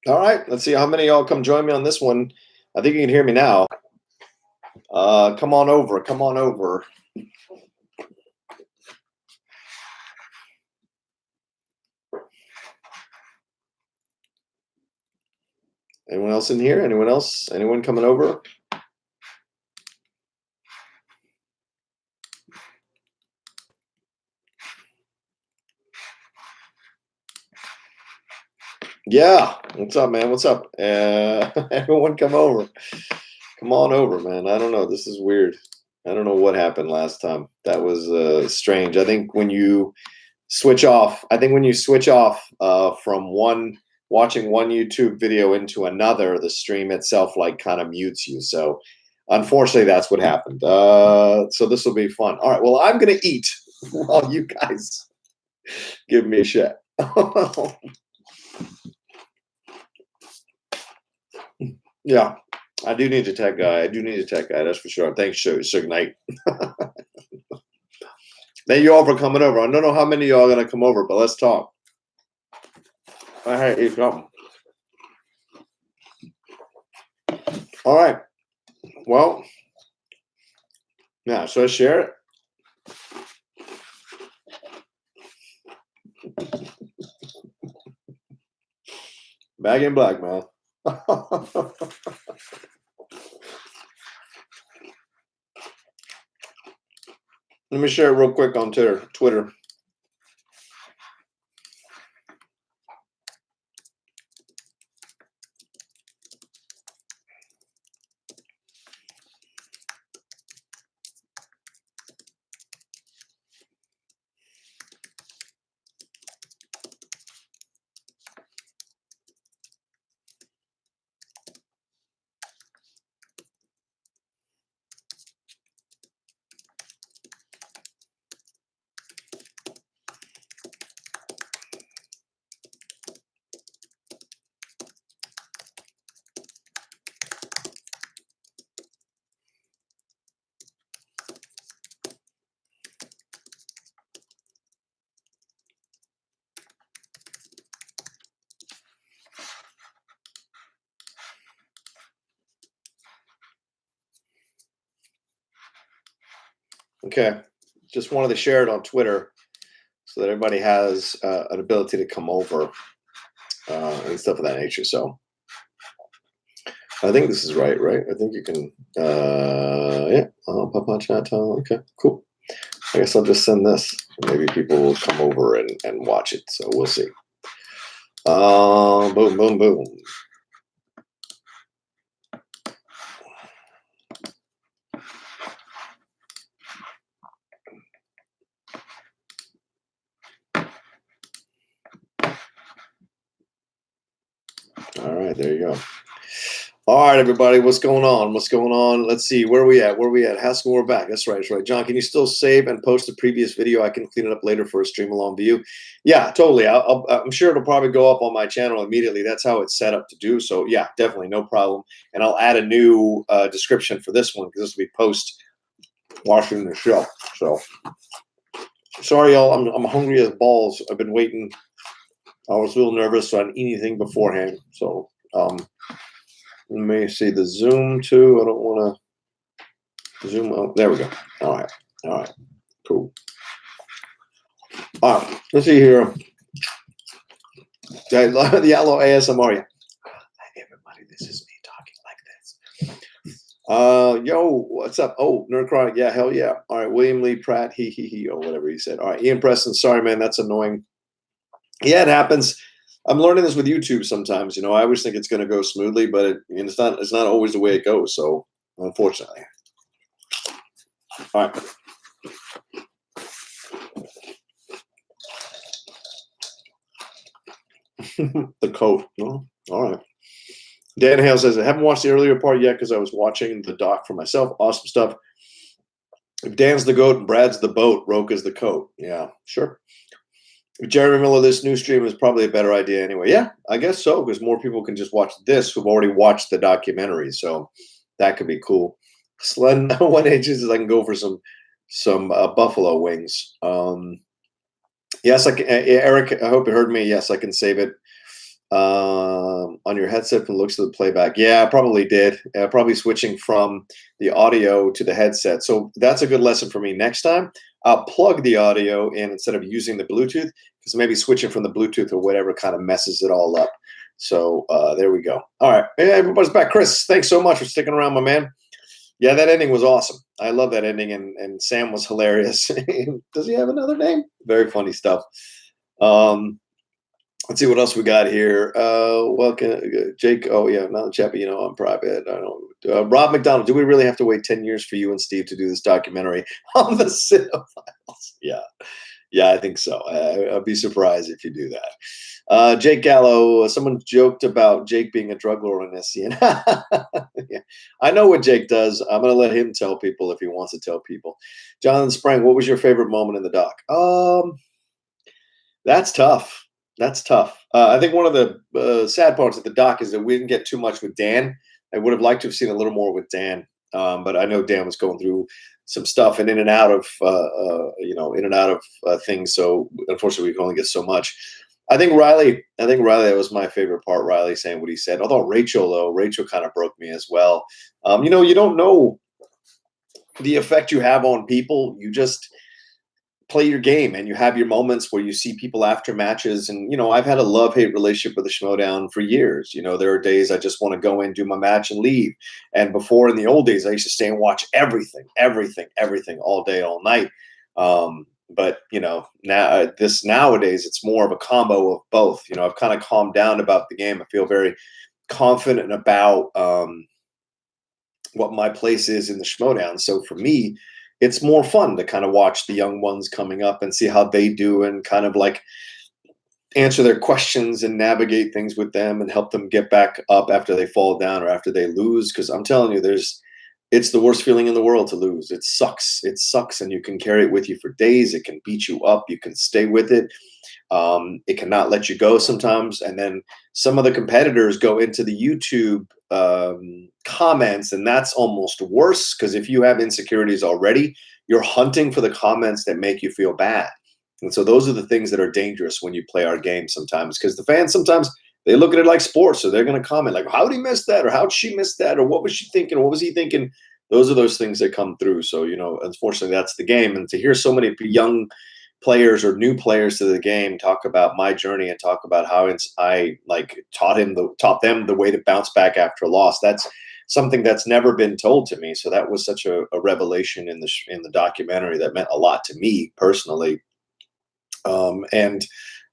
All right, let's see how many of y'all come join me on this one. I think you can hear me now. Come on over. Come on over. Anyone else in here? Anyone else? Anyone coming over? Yeah. What's up, man? What's up? Everyone come over. Come on over, man. I don't know. This is weird. I don't know what happened last time. That was strange. I think when you switch off, from watching one YouTube video into another, the stream itself like kind of mutes you. So unfortunately, that's what happened. So this will be fun. All right. Well, I'm gonna eat while you guys give me a shit. Yeah, I do need a tech guy. That's for sure. Thanks, Suge Knight. Thank you all for coming over. I don't know how many of y'all are gonna come over, but let's talk. I had to eat something. All right. Well, yeah. Should I share it? Back in black, man. Let me share it real quick on Twitter. Okay, just wanted to share it on Twitter so that everybody has an ability to come over and stuff of that nature. So I think this is right? I think you can. Yeah. Papa chat. Okay, cool. I guess I'll just send this. Maybe people will come over and watch it. So we'll see. Boom, boom, boom. All right, there you go. All right, everybody, what's going on? Let's see, where are we at? Haskell, we're back. That's right. John, can you still save and post a previous video? I can clean it up later for a stream along view. Yeah, totally. I'm sure it'll probably go up on my channel immediately. That's how it's set up to do. So yeah, definitely, no problem. And I'll add a new description for this one because this will be post watching the show. So sorry, y'all. I'm hungry as balls. I've been waiting. I was a little nervous, so I didn't eat anything beforehand. So let me see the zoom too. I don't want to zoom out. There we go. All right, cool. All right, let's see here. The Outlaw ASMR. Yeah. Hi, everybody, this is me talking like this. Yo, what's up? Oh, Nerd Chronic. Yeah, hell yeah. All right, William Lee Pratt. He, or whatever he said. All right, Ian Preston. Sorry, man, that's annoying. Yeah, it happens. I'm learning this with YouTube sometimes. I always think it's going to go smoothly, but it's not. It's not always the way it goes. So, unfortunately. All right. The coat. Oh, all right. Dan Hale says, I haven't watched the earlier part yet because I was watching the doc for myself. Awesome stuff. If Dan's the goat and Brad's the boat, Rocha's the coat. Yeah, sure. Jeremy Miller, this new stream is probably a better idea anyway. Yeah, I guess so, because more people can just watch this who've already watched the documentary. So that could be cool. Slen 1H says I can go for some buffalo wings. Yes, I can, Eric, I hope you heard me. Yes, I can save it. On your headset from the looks of the playback. Yeah, I probably did. Probably switching from the audio to the headset. So that's a good lesson for me. Next time, I'll plug the audio in instead of using the Bluetooth, because maybe switching from the Bluetooth or whatever kind of messes it all up. So there we go. All right. Hey, everybody's back. Chris, thanks so much for sticking around, my man. Yeah, that ending was awesome. I love that ending, and Sam was hilarious. Does he have another name? Very funny stuff. Let's see what else we got here. Welcome, Jake. Oh yeah, Mountain Chappie. You know, I'm private. I don't. Rob McDonald. Do we really have to wait 10 years for you and Steve to do this documentary on the cinephiles? Yeah, yeah, I think so. I'd be surprised if you do that. Jake Gallo. Someone joked about Jake being a drug lord on SCN. Yeah, I know what Jake does. I'm gonna let him tell people if he wants to tell people. Jonathan Sprang. What was your favorite moment in the doc? That's tough. That's tough. I think one of the sad parts of the doc is that we didn't get too much with Dan. I would have liked to have seen a little more with Dan, but I know Dan was going through some stuff and in and out of, in and out of things. So unfortunately, we can only get so much. I think Riley. That was my favorite part. Riley saying what he said. Although Rachel kind of broke me as well. You don't know the effect you have on people. You just play your game and you have your moments where you see people after matches. And I've had a love-hate relationship with the Schmoedown for years. There are days I just want to go in, do my match and leave. And before, in the old days, I used to stay and watch everything all day, all night. But nowadays it's more of a combo of both. I've kind of calmed down about the game. I feel very confident about what my place is in the Schmoedown. So for me, it's more fun to kind of watch the young ones coming up and see how they do, and kind of like answer their questions and navigate things with them and help them get back up after they fall down or after they lose. Because I'm telling you, it's the worst feeling in the world to lose. It sucks. It sucks, and you can carry it with you for days. It can beat you up. You can stay with it. It cannot let you go sometimes. And then some of the competitors go into the YouTube comments, and that's almost worse, because if you have insecurities already, you're hunting for the comments that make you feel bad. And so those are the things that are dangerous when you play our game sometimes, because the fans sometimes, they look at it like sports. So they're going to comment like, how did he miss that? Or how'd she miss that? Or what was she thinking? Or what was he thinking? Those are those things that come through. So, unfortunately, that's the game. And to hear so many young players or new players to the game talk about my journey and talk about how I taught them the way to bounce back after a loss. That's something that's never been told to me. So that was such a revelation in the documentary that meant a lot to me personally. And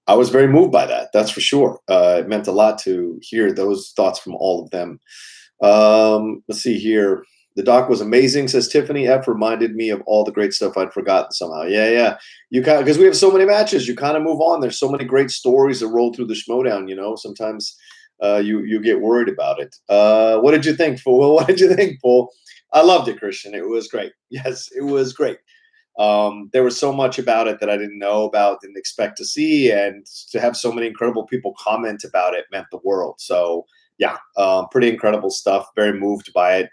I was very moved by that. That's for sure. It meant a lot to hear those thoughts from all of them. Let's see here. The doc was amazing, says Tiffany F. Reminded me of all the great stuff I'd forgotten somehow. Yeah. You kind of, because we have so many matches, you kind of move on. There's so many great stories that roll through the Schmoedown. Sometimes you get worried about it. What did you think, Paul? What did you think, Paul? I loved it, Christian. It was great. Yes, it was great. There was so much about it that I didn't know about, didn't expect to see, and to have so many incredible people comment about it meant the world. So yeah, pretty incredible stuff. Very moved by it.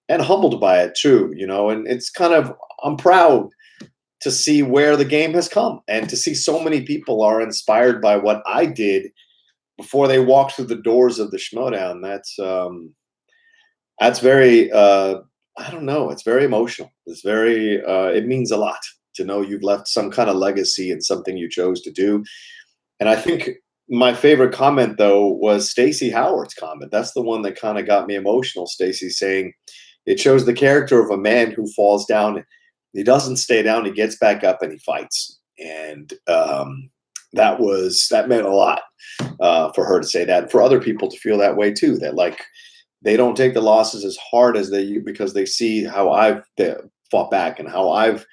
And humbled by it too, and it's kind of, I'm proud to see where the game has come, and to see so many people are inspired by what I did before they walked through the doors of the Schmoedown. That's very, I don't know, it's very emotional. It's very, it means a lot to know you've left some kind of legacy in something you chose to do. And I think my favorite comment, though, was Stacey Howard's comment. That's the one that kind of got me emotional. Stacey saying it shows the character of a man who falls down. He doesn't stay down. He gets back up and he fights. And that meant a lot for her to say that, and for other people to feel that way too. That like they don't take the losses as hard as they, because they see how I've fought back and how I've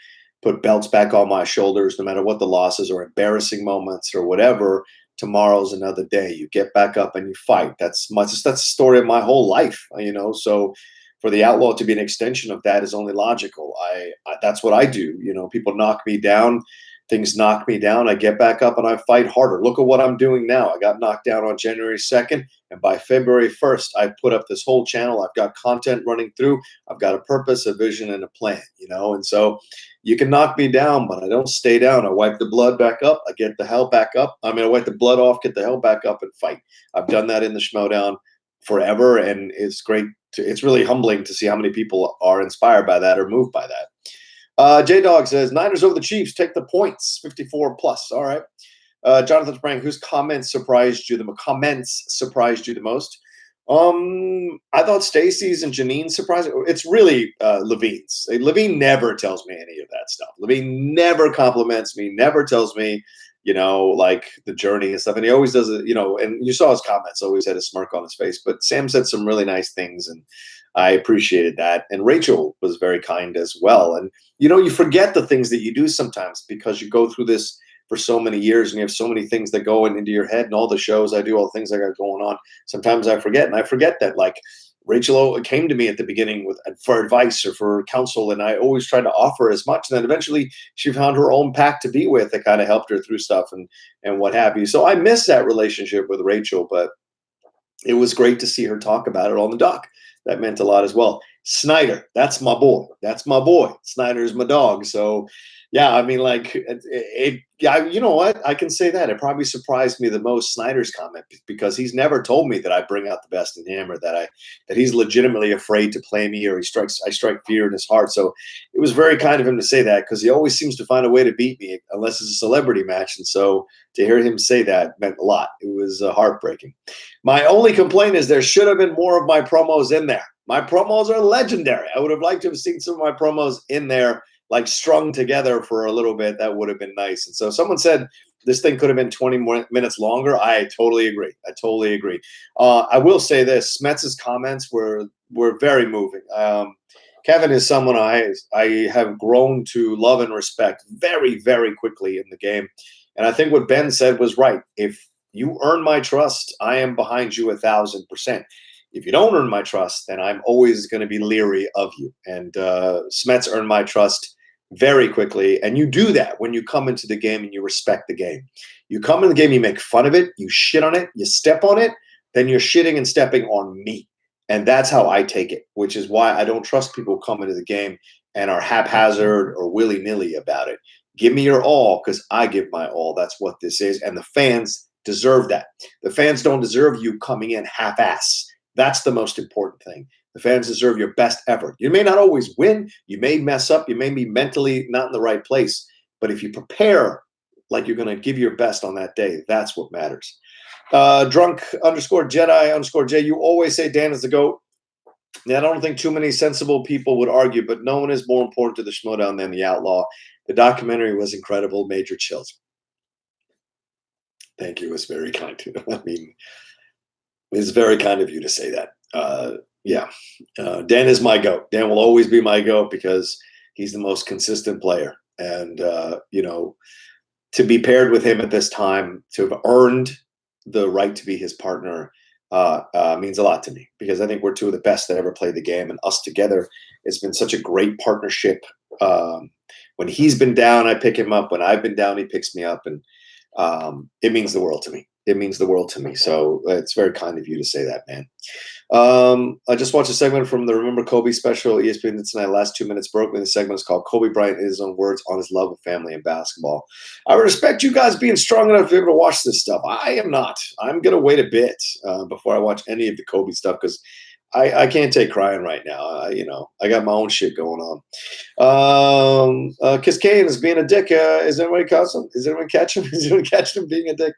put belts back on my shoulders, no matter what the losses or embarrassing moments or whatever. Tomorrow's another day. You get back up and you fight. That's the story of my whole life, So for the Outlaw to be an extension of that is only logical. That's what I do. People knock me down. things knock me down, I get back up and I fight harder. Look at what I'm doing now. I got knocked down on January 2nd, and by February 1st, I put up this whole channel. I've got content running through. I've got a purpose, a vision, and a plan, And so you can knock me down, but I don't stay down. I wipe the blood back up. I get the hell back up. I wipe the blood off, get the hell back up, and fight. I've done that in the Schmoedown forever, and it's great. It's really humbling to see how many people are inspired by that or moved by that. J-Dog says, Niners over the Chiefs, take the points, 54 plus. All right. Jonathan Sprang, whose comments surprised you the most? I thought Stacy's and Janine's surprising. It's really Levine's. Levine never tells me any of that stuff. Levine never compliments me, never tells me, like the journey and stuff. And he always does it, and you saw his comments, always had a smirk on his face. But Sam said some really nice things, and I appreciated that. And Rachel was very kind as well. And, you forget the things that you do sometimes because you go through this for so many years and you have so many things that go into your head, and all the shows I do, all the things I got going on. Sometimes I forget, and I forget that, like, Rachel came to me at the beginning for advice or for counsel, and I always tried to offer as much. And then eventually she found her own pack to be with that kind of helped her through stuff and what have you. So I miss that relationship with Rachel, but it was great to see her talk about it on the doc. That meant a lot as well. Snyder, that's my boy. That's my boy. Snyder's my dog. So, yeah, you know what? I can say that. It probably surprised me the most, Snyder's comment, because he's never told me that I bring out the best in him, or that he's legitimately afraid to play me, or I strike fear in his heart. So it was very kind of him to say that, because he always seems to find a way to beat me unless it's a celebrity match. And so to hear him say that meant a lot. It was heartbreaking. My only complaint is there should have been more of my promos in there. My promos are legendary. I would have liked to have seen some of my promos in there, like strung together for a little bit. That would have been nice. And so someone said this thing could have been 20 more minutes longer. I totally agree. I will say this: Smetz's comments were very moving. Kevin is someone I have grown to love and respect very, very quickly in the game. And I think what Ben said was right. If you earn my trust, I am behind you 1,000%. If you don't earn my trust, then I'm always going to be leery of you. And Smets earned my trust very quickly. And you do that when you come into the game and you respect the game. You come in the game, you make fun of it, you shit on it, you step on it, then you're shitting and stepping on me. And that's how I take it, which is why I don't trust people who come into the game and are haphazard or willy-nilly about it. Give me your all, because I give my all. That's what this is. And the fans deserve that. The fans don't deserve you coming in half-ass. That's the most important thing. The fans deserve your best effort. You may not always win. You may mess up. You may be mentally not in the right place. But if you prepare like you're going to give your best on that day, that's what matters. Drunk_Jedi_J, you always say Dan is the GOAT. Yeah, I don't think too many sensible people would argue, but no one is more important to the Schmoedown than the Outlaw. The documentary was incredible. Major chills. Thank you. It's very kind. It's very kind of you to say that. Dan is my GOAT. Dan will always be my GOAT because he's the most consistent player. And, to be paired with him at this time, to have earned the right to be his partner, means a lot to me, because I think we're two of the best that ever played the game, and us together, it's been such a great partnership. When he's been down, I pick him up. When I've been down, he picks me up, and it means the world to me. It means the world to me. So it's very kind of you to say that, man. I just watched a segment from the Remember Kobe special, ESPN tonight. Last 2 minutes broke me. The segment is called Kobe Bryant in his own words on his love of family and basketball. I respect you guys being strong enough to be able to watch this stuff. I am not. I'm going to wait a bit before I watch any of the Kobe stuff, because I can't take crying right now. I got my own shit going on. Kiskane is being a dick. Is anyone catching him? Is anyone catching him being a dick?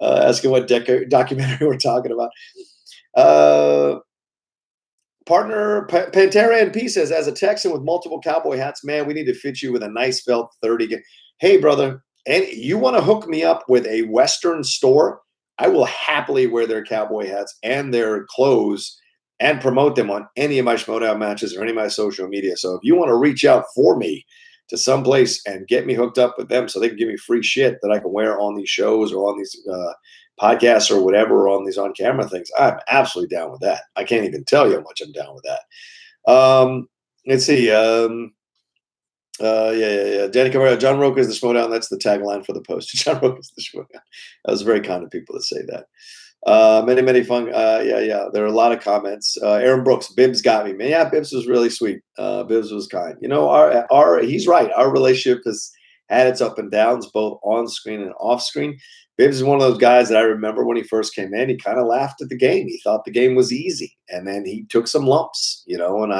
Asking what documentary we're talking about. Partner Pantera and P says, as a Texan with multiple cowboy hats, man, we need to fit you with a nice felt 30. Hey, brother, and you want to hook me up with a Western store? I will happily wear their cowboy hats and their clothes and promote them on any of my Schmoedown matches or any of my social media. So if you want to reach out for me to someplace and get me hooked up with them so they can give me free shit that I can wear on these shows or on these podcasts or whatever, or on these on-camera things, I'm absolutely down with that. I can't even tell you how much I'm down with that. Let's see. Yeah. Danny Cabrera, John Rocha is the Schmoedown. That's the tagline for the post. John Rocha is the Schmoedown. That was very kind of people to say that. Many fun. Yeah. There are a lot of comments. Aaron Brooks, Bibbs got me, man. Yeah, Bibbs was really sweet. Bibbs was kind. You know, he's right. Our relationship has had its up and downs, both on screen and off screen. Bibbs is one of those guys that I remember when he first came in. He kind of laughed at the game. He thought the game was easy, and then he took some lumps. And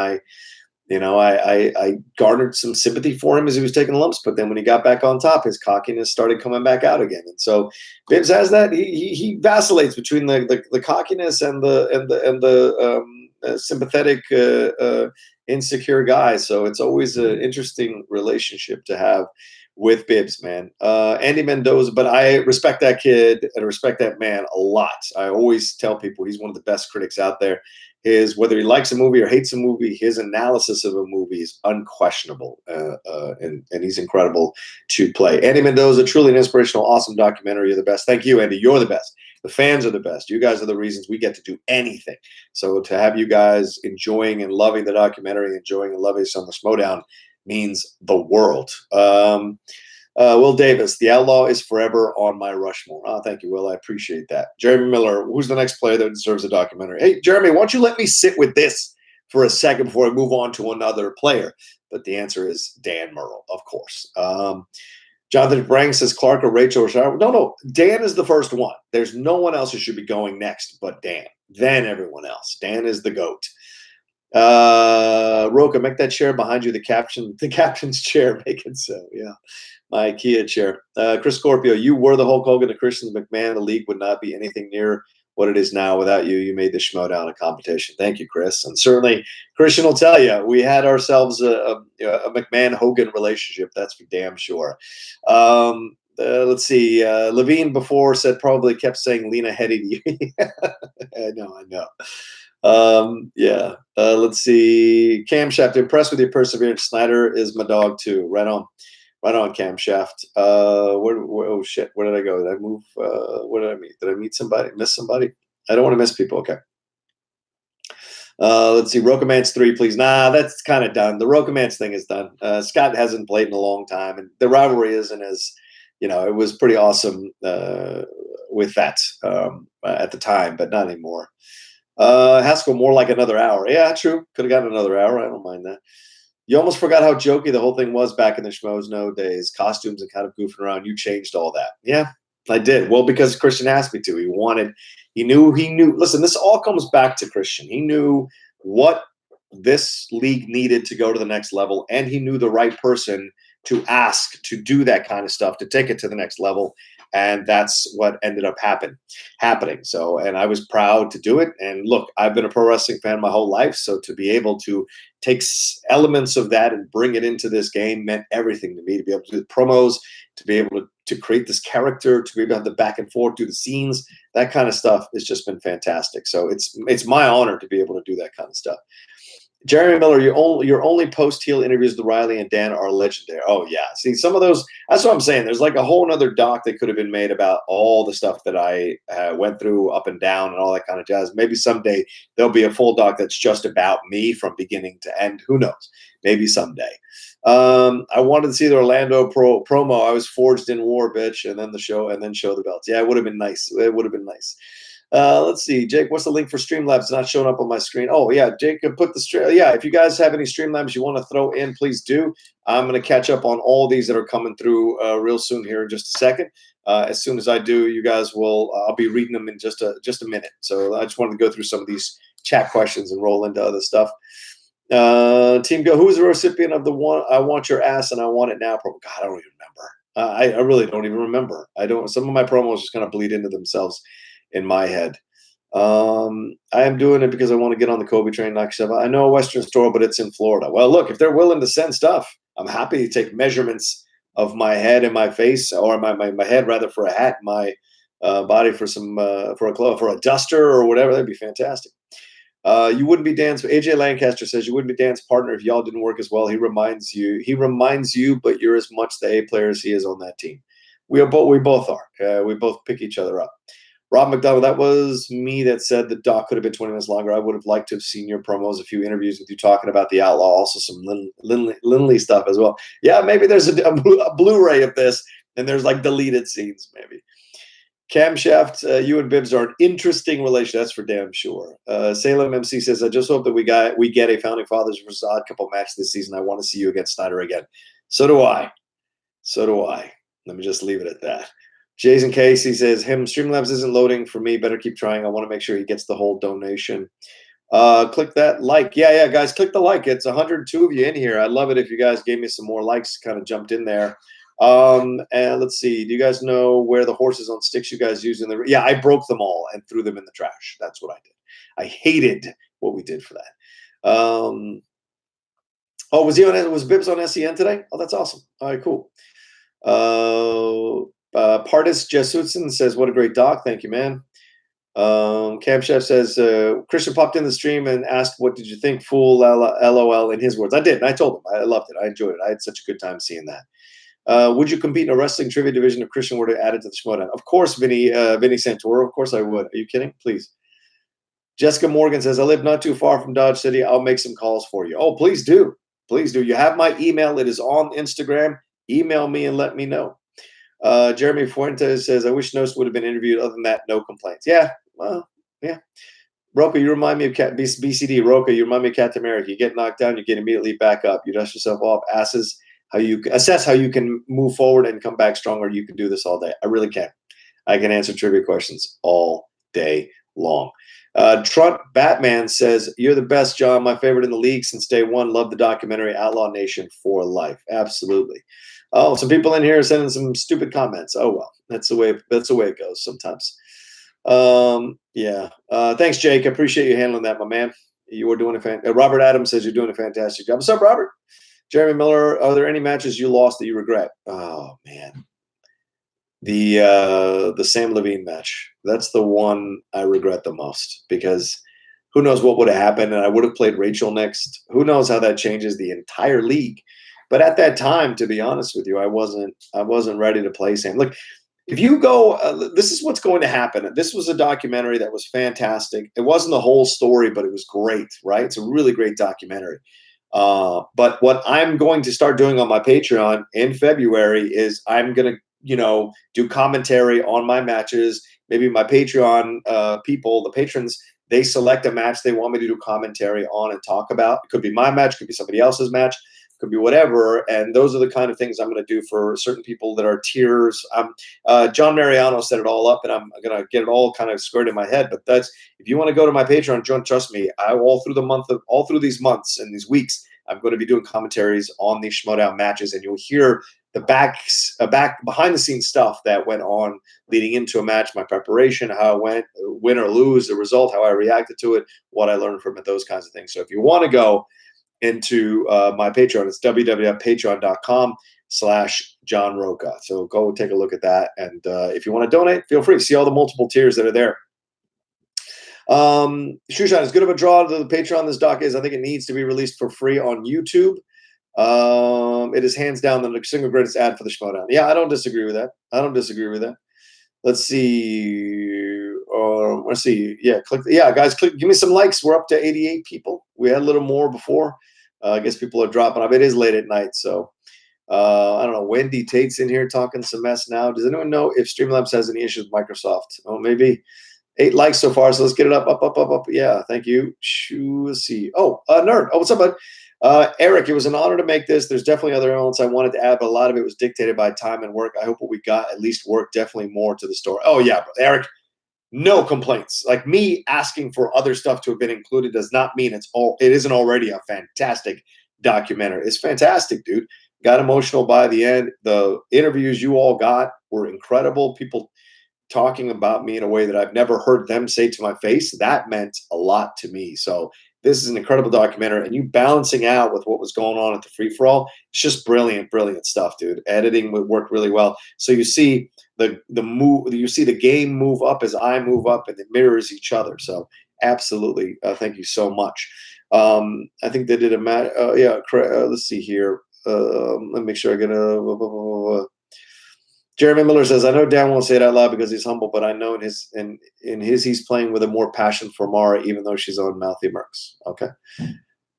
I garnered some sympathy for him as he was taking lumps, but then when he got back on top, his cockiness started coming back out again. And so Bibbs has that. He vacillates between the cockiness and the sympathetic, insecure guy. So it's always an interesting relationship to have with Bibbs, man. Andy Mendoza, but I respect that kid and respect that man a lot. I always tell people he's one of the best critics out there. Whether he likes a movie or hates a movie, his analysis of a movie is unquestionable, and he's incredible to play. Andy Mendoza, truly an inspirational, awesome documentary. You're the best. Thank you, Andy. You're the best. The fans are the best. You guys are the reasons we get to do anything. So to have you guys enjoying and loving the documentary, enjoying and loving Summer Schmoedown means the world. Will Davis, the Outlaw is forever on my Rushmore. Oh, thank you, Will. I appreciate that. Jeremy Miller, who's the next player that deserves a documentary? Hey, Jeremy, why don't you let me sit with this for a second before I move on to another player? But the answer is Dan Murrell, of course. Jonathan Brang says Clark or Rachel or Shire. No. Dan is the first one. There's no one else who should be going next but Dan. Then everyone else. Dan is the GOAT. Rocha, make that chair behind you the captain's chair. Make it so. Yeah. My IKEA chair. Chris Scorpio, you were the Hulk Hogan to Christian McMahon. The league would not be anything near what it is now without you. You made the Schmoedown a competition. Thank you, Chris. And certainly, Christian will tell you, we had ourselves a McMahon-Hogan relationship. That's for damn sure. Let's see. Levine before said probably kept saying Lena Headey to you. I know. Yeah. Let's see. Camshaft, impressed with your perseverance. Snyder is my dog too. Right on, Camshaft. Oh shit, where did I go? Did I move? What did I meet? Did I meet somebody? Miss somebody? I don't want to miss people. Okay. Let's see. Rocamance 3, please. Nah, that's kind of done. The Rocamance thing is done. Scott hasn't played in a long time, and the rivalry isn't as, it was pretty awesome with that at the time, but not anymore. Haskell, more like another hour. Yeah, true. Could have gotten another hour. I don't mind that. You almost forgot how jokey the whole thing was back in the Schmoes days, costumes and kind of goofing around. You changed all that. Yeah, I did. Well, because Christian asked me to. He knew. Listen, this all comes back to Christian. He knew what this league needed to go to the next level, and he knew the right person to ask to do that kind of stuff, to take it to the next level. And that's what ended up happening. So, and I was proud to do it. And look, I've been a pro wrestling fan my whole life. So to be able to take elements of that and bring it into this game meant everything to me. To be able to do the promos, to be able to create this character, to be able to have the back and forth, do the scenes, that kind of stuff has just been fantastic. So it's my honor to be able to do that kind of stuff. Jeremy Miller, your only post-heel interviews with Riley and Dan are legendary. Oh, yeah. See, some of those, that's what I'm saying. There's like a whole other doc that could have been made about all the stuff that I went through up and down and all that kind of jazz. Maybe someday there'll be a full doc that's just about me from beginning to end. Who knows? Maybe someday. I wanted to see the Orlando promo. I was forged in war, bitch, and then show the belts. Yeah, it would have been nice. It would have been nice. Let's see, Jake, what's the link for Streamlabs? It's not showing up on my screen. Oh, yeah, Jake, put the yeah, if you guys have any Streamlabs you want to throw in, please do. I'm going to catch up on all these that are coming through real soon here in just a second. As soon as I do, you guys will, I'll be reading them in just a minute. So I just wanted to go through some of these chat questions and roll into other stuff. Team Go, who is the recipient of the one I want your ass and I want it now? God, I don't even remember. I really don't even remember. Some of my promos just kind of bleed into themselves in my head. I am doing it because I want to get on the Kobe train. I know a Western store, but it's in Florida. Well, look, if they're willing to send stuff, I'm happy to take measurements of my head and my face, or my head rather for a hat, my body for for a duster or whatever. That'd be fantastic. You wouldn't be Dan's. AJ Lancaster says you wouldn't be Dan's partner if y'all didn't work as well. He reminds you, but you're as much the A player as he is on that team. We both are. We both pick each other up. Rob McDonald, that was me that said the doc could have been 20 minutes longer. I would have liked to have seen your promos, a few interviews with you talking about the Outlaw, also some Lindley stuff as well. Yeah, maybe there's a Blu-ray of this, and there's like deleted scenes, maybe. Camshaft, you and Bibbs are an interesting relation. That's for damn sure. Salem MC says, I just hope that we get a Founding Fathers versus Odd Couple match this season. I want to see you against Snyder again. So do I. So do I. Let me just leave it at that. Jason Casey says, Streamlabs isn't loading for me. Better keep trying. I want to make sure he gets the whole donation. Click that like. Yeah, guys, click the like. It's 102 of you in here. I'd love it if you guys gave me some more likes, kind of jumped in there. And let's see. Do you guys know where the horses on sticks you guys use in the? Yeah, I broke them all and threw them in the trash. That's what I did. I hated what we did for that. Oh, was Bibbs on SEN today? Oh, that's awesome. All right, cool. Partis Jesutson says, what a great doc. Thank you, man. Cam Chef says, Christian popped in the stream and asked, what did you think? Fool, LOL, in his words. I did, and I told him. I loved it. I enjoyed it. I had such a good time seeing that. Would you compete in a wrestling trivia division if Christian were to add it to the Schmoedown? Of course, Vinny Santoro. Of course I would. Are you kidding? Please. Jessica Morgan says, I live not too far from Dodge City. I'll make some calls for you. Oh, please do. Please do. You have my email. It is on Instagram. Email me and let me know. Jeremy Fuentes says, I wish Nost would have been interviewed. Other than that, no complaints. Yeah, well, yeah. Rocha, you remind me of BCD. Rocha, you remind me of Captain America. You get knocked down, you get immediately back up. You dust yourself off. How you assess how you can move forward and come back stronger. You can do this all day. I really can. I can answer trivia questions all day long. Trunt Batman says, you're the best, John. My favorite in the league since day one. Love the documentary Outlaw Nation for life. Absolutely. Oh, some people in here are sending some stupid comments. Oh well, that's the way it goes sometimes. Yeah. Thanks, Jake. I appreciate you handling that, my man. You are doing a Robert Adams says you're doing a fantastic job. What's up, Robert? Jeremy Miller, are there any matches you lost that you regret? Oh man. The Sam Levine match. That's the one I regret the most because who knows what would have happened, and I would have played Rachel next. Who knows how that changes the entire league. But at that time, to be honest with you, I wasn't ready to play Sam. Look, if you go, this is what's going to happen. This was a documentary that was fantastic. It wasn't the whole story, but it was great, right? It's a really great documentary. But what I'm going to start doing on my Patreon in February is I'm going to, do commentary on my matches. Maybe my Patreon people, the patrons, they select a match they want me to do commentary on and talk about. It could be my match, could be somebody else's match. Could be whatever, and those are the kind of things I'm going to do for certain people that are tiers. John Mariano set it all up, and I'm going to get it all kind of squared in my head. But that's if you want to go to my Patreon, John, trust me, all through these months and these weeks, I'm going to be doing commentaries on these Schmoedown matches, and you'll hear the behind the scenes stuff that went on leading into a match, my preparation, how it went, win or lose, the result, how I reacted to it, what I learned from it, those kinds of things. So if you want to go into my Patreon, it's www.patreon.com/John Rocha. So go take a look at that. And if you want to donate, feel free. See all the multiple tiers that are there. Shoeshine, as good of a draw to the Patreon this doc is, I think it needs to be released for free on YouTube. It is hands down the single greatest ad for the Schmoedown. Yeah, I don't disagree with that. Let's see. Let's see. Yeah, guys, give me some likes. We're up to 88 people. We had a little more before. I guess people are dropping off. It is late at night, so I don't know. Wendy Tate's in here talking some mess now. Does anyone know if Streamlabs has any issues with Microsoft? Oh, maybe 8 likes so far. So let's get it up. Yeah, thank you. Let's see. Oh, Nerd. Oh, what's up, bud? Eric, it was an honor to make this. There's definitely other elements I wanted to add, but a lot of it was dictated by time and work. I hope what we got at least worked definitely more to the story. Oh, yeah, Eric. No complaints. Like me asking for other stuff to have been included does not mean it isn't already a fantastic documentary. It's fantastic, dude. Got emotional by the end. The interviews you all got were incredible. People talking about me in a way that I've never heard them say to my face. That meant a lot to me. So this is an incredible documentary, and you balancing out with what was going on at the free for all. It's just brilliant stuff, dude. Editing would work really well. So you see the game move up as I move up, and it mirrors each other. So absolutely, thank you so much. I think they did a match. Let's see here. Let me make sure I get a. Jeremy Miller says, I know Dan won't say it out loud because he's humble, but I know in his he's playing with a more passion for Mara, even though she's on mouthy mercs. Okay.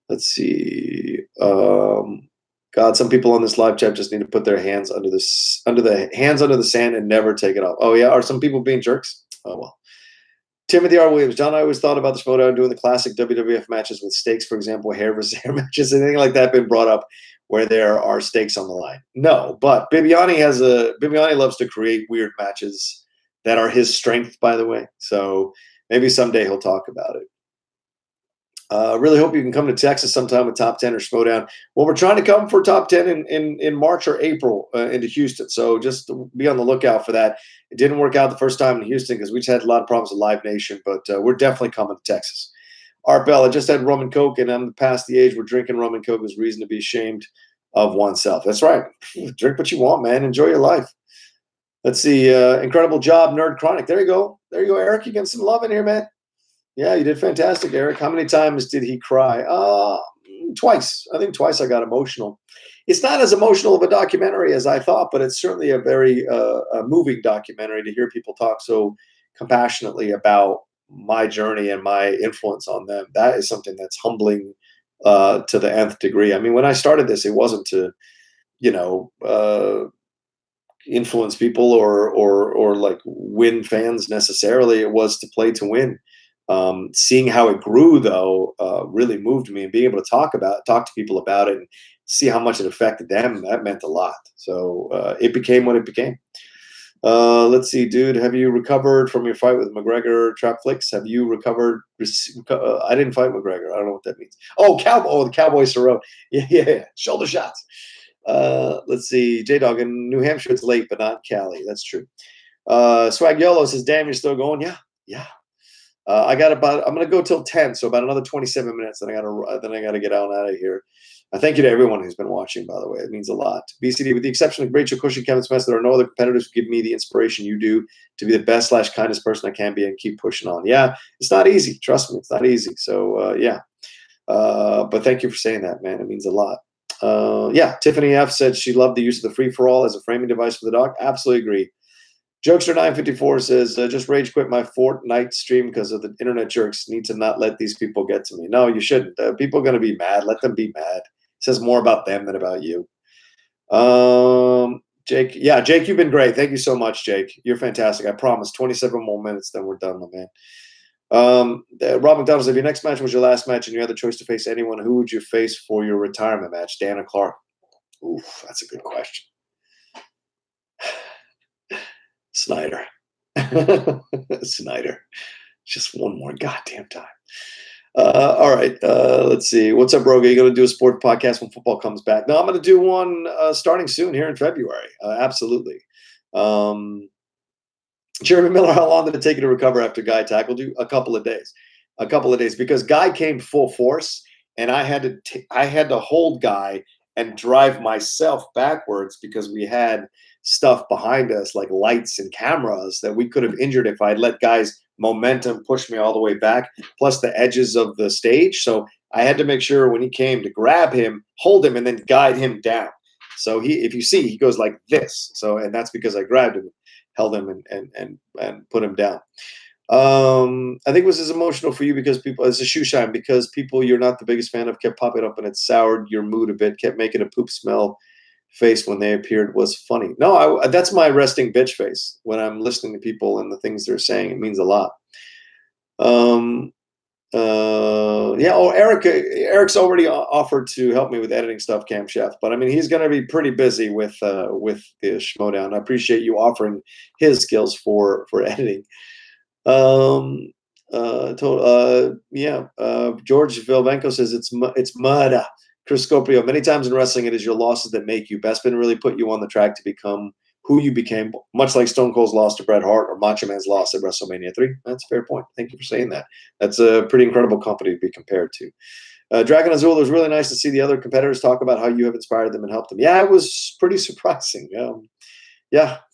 Let's see. God, some people on this live chat just need to put their hands under the sand and never take it off. Oh yeah, are some people being jerks? Oh well. Timothy R. Williams, John, I always thought about the Schmoedown doing the classic WWF matches with stakes, for example, hair versus hair matches, anything like that been brought up where there are stakes on the line. No, but Bibiani loves to create weird matches that are his strength, by the way. So maybe someday he'll talk about it. Really hope you can come to Texas sometime with Top 10 or Schmoedown. Well, we're trying to come for Top 10 in March or April into Houston. So just be on the lookout for that. It didn't work out the first time in Houston because we just had a lot of problems with Live Nation, but we're definitely coming to Texas. Art Bell, I just had rum and Coke, and I'm past the age where drinking rum and Coke is reason to be ashamed of oneself. That's right. Drink what you want, man. Enjoy your life. Let's see. Incredible job, Nerd Chronic. There you go. There you go, Eric. You getting some love in here, man. Yeah, you did fantastic, Eric. How many times did he cry? Twice. I think twice I got emotional. It's not as emotional of a documentary as I thought, but it's certainly a very a moving documentary to hear people talk so compassionately about my journey and my influence on them. That is something that's humbling to the nth degree. I mean, when I started this, it wasn't to, influence people or like win fans necessarily. It was to play to win. Seeing how it grew, though, really moved me, and being able to talk to people about it and see how much it affected them, that meant a lot. So it became what it became. Let's see, dude. Have you recovered from your fight with McGregor? Trap Flicks. Have you recovered? I didn't fight McGregor. I don't know what that means. Oh, the Cowboy Cerrone. Yeah. Shoulder shots. Let's see. J-Dog, in New Hampshire, it's late, but not Cali. That's true. Swag Yellow says, damn, you're still going? Yeah. I'm gonna go till 10, so about another 27 minutes. Then I gotta get out of here. Thank you to everyone who's been watching, by the way. It means a lot. BCD, with the exception of Rachel Cushing, Kevin Smith, there are no other competitors who give me the inspiration you do to be the best / kindest person I can be and keep pushing on. Yeah, it's not easy. Trust me, it's not easy. So yeah. But thank you for saying that, man. It means a lot. Yeah, Tiffany F said she loved the use of the free-for-all as a framing device for the dog. Absolutely agree. Jokester954 says, just rage quit my Fortnite stream because of the internet jerks. Need to not let these people get to me. No, you shouldn't. People are going to be mad. Let them be mad. It says more about them than about you. Jake, you've been great. Thank you so much, Jake. You're fantastic. I promise. 27 more minutes, then we're done, my man. Rob McDonald said, if your next match was your last match and you had the choice to face anyone, who would you face for your retirement match? Dan or Clark? Oof, that's a good question. Snyder. Snyder. Just one more goddamn time. All right. Let's see. What's up, Roga? You going to do a sport podcast when football comes back? No, I'm going to do one starting soon here in February. Absolutely. Jeremy Miller, how long did it take you to recover after Guy tackled you? A couple of days. Because Guy came full force, and I had to hold Guy and drive myself backwards because we had stuff behind us like lights and cameras that we could have injured if I'd let Guy's momentum push me all the way back, plus the edges of the stage. So I had to make sure when he came to grab him, hold him, and then guide him down. So if you see, he goes like this. So, and that's because I grabbed him, held him, and put him down. I think it was as emotional for you because people, as a shoe shine, because people you're not the biggest fan of kept popping up, and it soured your mood a bit, kept making a poop smell face when they appeared was funny. No, that's my resting bitch face when I'm listening to people and the things they're saying. It means a lot. Yeah. Oh, Eric's already offered to help me with editing stuff, Cam Chef, but I mean, he's going to be pretty busy with the Schmoedown. I appreciate you offering his skills for editing. George Vilvenko says it's mud. Chris Scoprio, many times in wrestling, it is your losses that make you. Bespin really put you on the track to become who you became, much like Stone Cold's loss to Bret Hart or Macho Man's loss at WrestleMania 3. That's a fair point. Thank you for saying that. That's a pretty incredible company to be compared to. Dragon Azul, it was really nice to see the other competitors talk about how you have inspired them and helped them. Yeah, it was pretty surprising.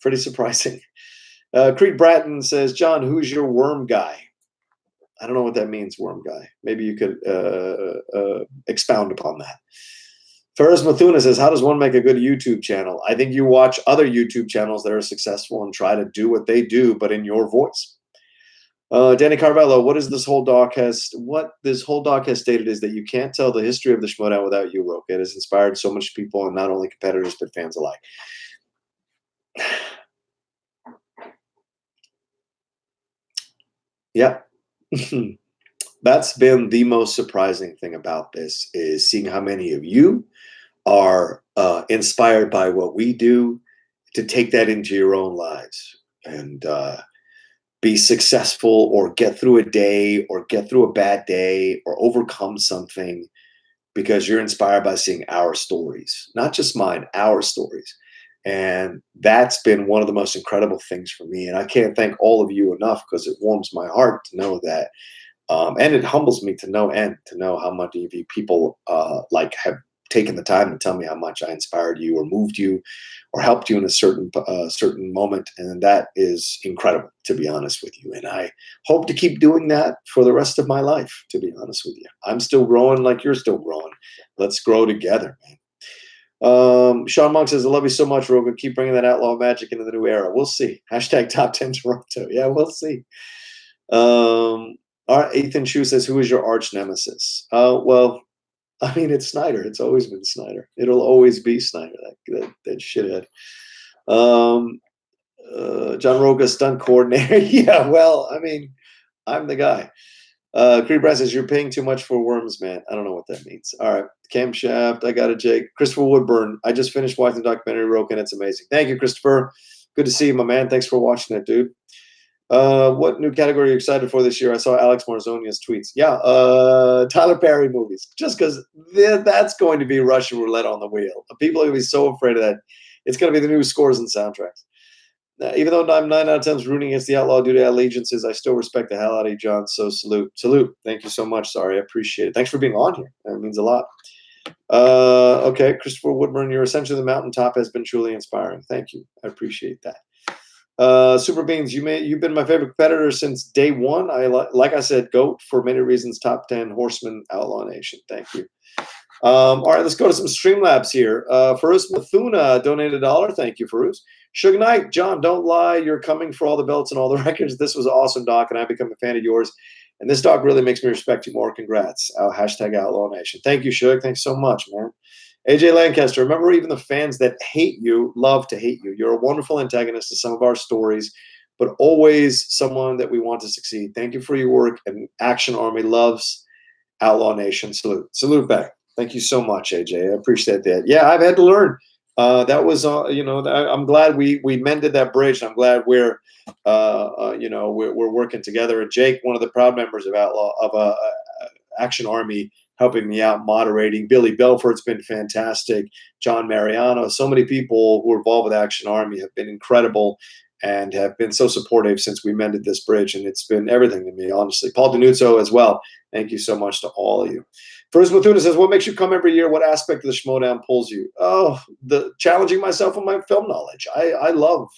Pretty surprising. Creed Bratton says, John, who's your worm guy? I don't know what that means, worm guy. Maybe you could expound upon that. Ferris Mathuna says, how does one make a good YouTube channel? I think you watch other YouTube channels that are successful and try to do what they do, but in your voice. Danny Carvalho, what this whole doc has stated is that you can't tell the history of the Schmoedown without you, Rocha. It has inspired so much people, and not only competitors, but fans alike. Yeah. That's been the most surprising thing about this, is seeing how many of you are inspired by what we do to take that into your own lives and be successful, or get through a day, or get through a bad day, or overcome something because you're inspired by seeing our stories, not just mine, our stories. And that's been one of the most incredible things for me. And I can't thank all of you enough, because it warms my heart to know that. And it humbles me to know how much of you people have taken the time to tell me how much I inspired you, or moved you, or helped you in a certain moment. And that is incredible, to be honest with you. And I hope to keep doing that for the rest of my life, to be honest with you. I'm still growing like you're still growing. Let's grow together, man. Sean Monk says, I love you so much, Rocha. Keep bringing that outlaw magic into the new era. We'll see. Hashtag top 10 Toronto. Yeah, we'll see. All right, Ethan Chu says, who is your arch nemesis? Well, I mean, it's Snyder. It's always been Snyder. It'll always be Snyder, that shithead. John Rocha, stunt coordinator. Yeah, well, I mean, I'm the guy. Creed Brad says, you're paying too much for worms, man. I don't know what that means. All right, Camshaft, I got it, Jake. Christopher Woodburn, I just finished watching the documentary, Rocha, and it's amazing. Thank you, Christopher. Good to see you, my man. Thanks for watching it, dude. What new category are you excited for this year? I saw Alex Marzonia's tweets. Yeah, Tyler Perry movies. Just because that's going to be Russian roulette on the wheel. People are going to be so afraid of that. It's going to be the new scores and soundtracks. Even though I'm 9 out of 10 rooting against the Outlaw due to allegiances, I still respect the hell out of you, John. So salute. Thank you so much. Sorry, I appreciate it. Thanks for being on here. That means a lot. Okay, Christopher Woodburn, you're essentially the mountaintop has been truly inspiring. Thank you. I appreciate that. Super Beans, you've been my favorite competitor since day one. Like I said, GOAT for many reasons. Top 10 Horseman Outlaw Nation. Thank you. All right, let's go to some Streamlabs here. Faruz Mathuna donated $1. Thank you, Faruz. Suge Knight, John, don't lie. You're coming for all the belts and all the records. This was an awesome, Doc, and I've become a fan of yours. And this doc really makes me respect you more. Congrats. Hashtag Outlaw Nation. Thank you, Suge. Thanks so much, man. AJ Lancaster, remember, even the fans that hate you love to hate you. You're a wonderful antagonist to some of our stories, but always someone that we want to succeed. Thank you for your work, and Action Army loves Outlaw Nation. Salute back. Thank you so much, AJ. I appreciate that. Yeah, I've had to learn. That was, I'm glad we mended that bridge. I'm glad we're working together. And Jake, one of the proud members of Action Army, helping me out, moderating. Billy Belford's been fantastic. John Mariano. So many people who are involved with Action Army have been incredible and have been so supportive since we mended this bridge. And it's been everything to me, honestly. Paul Denuzzo as well. Thank you so much to all of you. First, Mathuna says, what makes you come every year? What aspect of the Schmoedown pulls you? Oh, the challenging myself with my film knowledge. I love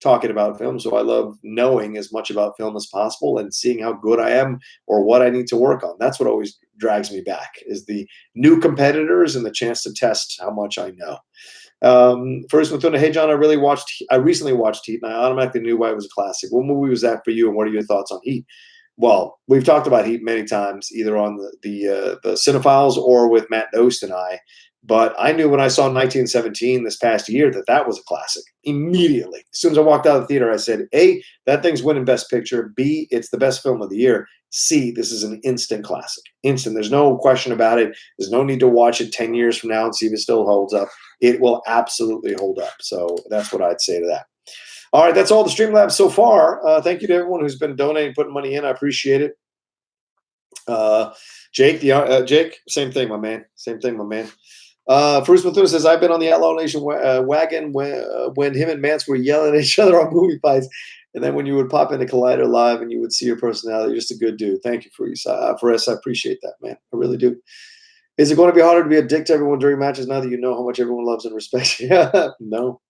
talking about film, so I love knowing as much about film as possible and seeing how good I am or what I need to work on. That's what always drags me back, is the new competitors and the chance to test how much I know. First, Mathuna, hey John, I recently watched Heat, and I automatically knew why it was a classic. What movie was that for you, and what are your thoughts on Heat? Well, we've talked about Heat many times, either on the Cinephiles or with Matt Dost and I. But I knew when I saw 1917 this past year that was a classic immediately. As soon as I walked out of the theater, I said, A, that thing's winning Best Picture. B, it's the best film of the year. C, this is an instant classic. Instant. There's no question about it. There's no need to watch it 10 years from now and see if it still holds up. It will absolutely hold up. So that's what I'd say to that. All right, that's all the Streamlabs so far. Thank you to everyone who's been donating, putting money in. I appreciate it. Jake, same thing, my man. Same thing, my man. First Mathuna says, I've been on the Outlaw Nation wagon when him and Mance were yelling at each other on movie fights. And then when you would pop into Collider Live and you would see your personality, you're just a good dude. Thank you for us. I appreciate that, man. I really do. Is it going to be harder to be a dick to everyone during matches now that you know how much everyone loves and respects you? No.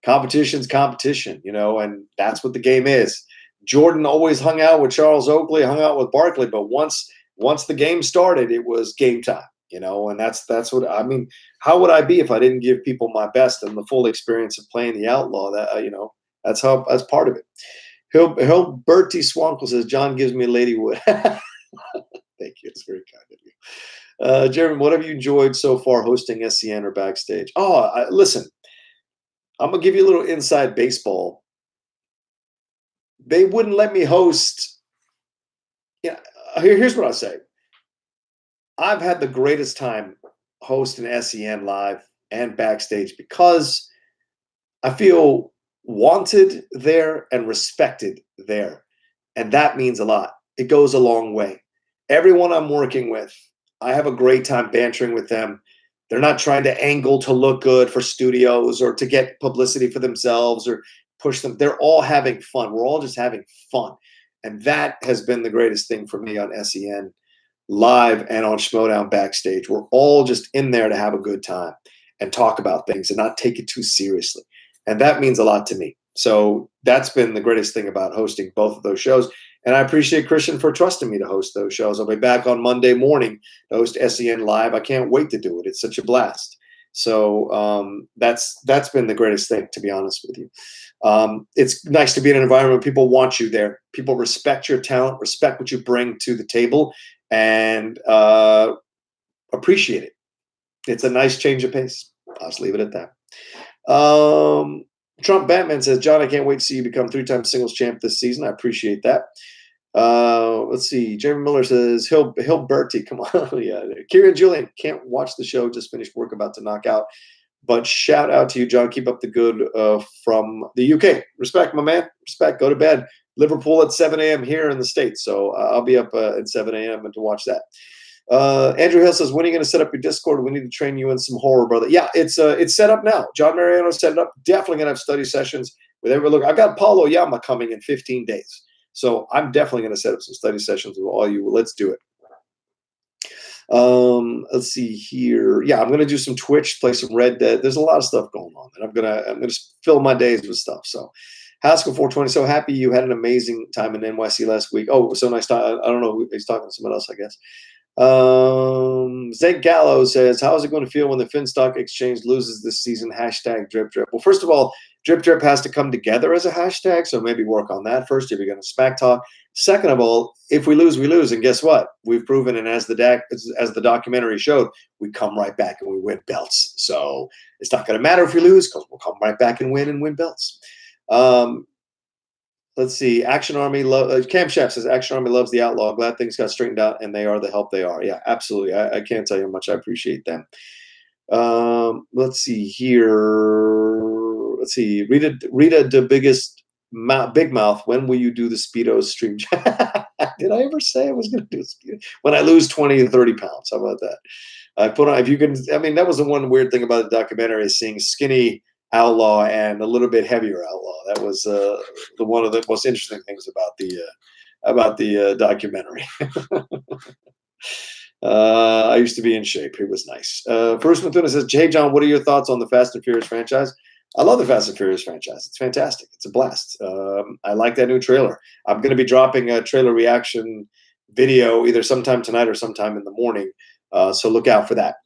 Competition's competition, and that's what the game is. Jordan always hung out with Charles Oakley, hung out with Barkley, but once the game started, it was game time. And that's what I mean. How would I be if I didn't give people my best and the full experience of playing the Outlaw? That's part of it. Bertie Swankle says John gives me Ladywood. Thank you. It's very kind of you. Jeremy, what have you enjoyed so far hosting SCN or backstage? Listen, I'm gonna give you a little inside baseball. They wouldn't let me host. Yeah, here's what I'll say. I've had the greatest time hosting SEN live and backstage because I feel wanted there and respected there. And that means a lot. It goes a long way. Everyone I'm working with, I have a great time bantering with them. They're not trying to angle to look good for studios or to get publicity for themselves or push them. They're all having fun. We're all just having fun. And that has been the greatest thing for me on SEN live and on Schmoedown backstage. We're all just in there to have a good time and talk about things and not take it too seriously. And that means a lot to me. So that's been the greatest thing about hosting both of those shows. And I appreciate Christian for trusting me to host those shows. I'll be back on Monday morning to host SEN live. I can't wait to do it. It's such a blast. So that's been the greatest thing, to be honest with you. It's nice to be in an environment where people want you there. People respect your talent, respect what you bring to the table, and appreciate it. It's a nice change of pace. I'll just leave it at that. Trump Batman says, John, I can't wait to see you become 3-time singles champ this season. I appreciate that. Let's see. Jeremy Miller says, Hill Bertie, come on. Yeah. Kieran Julian, can't watch the show. Just finished work, about to knock out. But shout out to you, John. Keep up the good from the UK. Respect, my man. Respect. Go to bed. Liverpool at 7 a.m. here in the States. So I'll be up at 7 a.m. and to watch that. Andrew Hill says, when are you going to set up your Discord? We need to train you in some horror, brother. Yeah, it's set up now. John Mariano set it up. Definitely going to have study sessions with everyone. Look, I've got Paulo Yama coming in 15 days. So I'm definitely going to set up some study sessions with all you. Let's do it. Let's see here. Yeah, I'm going to do some Twitch, play some Red Dead. There's a lot of stuff going on, and I'm going to fill my days with stuff. So Haskell 420, so happy you had an amazing time in NYC last week. Oh, it was so nice. I don't know. He's talking to someone else, I guess. Zach Gallo says, how is it going to feel when the Finstock Exchange loses this season? Hashtag drip drip. Well, first of all, drip drip has to come together as a hashtag, so maybe work on that first if you're going to smack talk. Second of all, if we lose, we lose, and guess what? We've proven, and as the documentary showed, we come right back and we win belts. So it's not going to matter if we lose because we'll come right back and win belts. Let's see. Action Army Cam Chef says Action Army loves the Outlaw. Glad things got straightened out and they are the help they are. Yeah, absolutely. I can't tell you how much I appreciate them. Let's see here. Let's see. Rita the Big Mouth. When will you do the Speedos stream? Did I ever say I was going to do a Speedo? When I lose 20 to 30 pounds. How about that? I put on, if you can, I mean, that was the one weird thing about the documentary is seeing skinny Outlaw and a little bit heavier Outlaw. That was one of the most interesting things about the documentary. I used to be in shape. It was nice. Bruce Mathuna says, hey, John, what are your thoughts on the Fast and Furious franchise? I love the Fast and Furious franchise. It's fantastic. It's a blast. I like that new trailer. I'm going to be dropping a trailer reaction video either sometime tonight or sometime in the morning. So look out for that.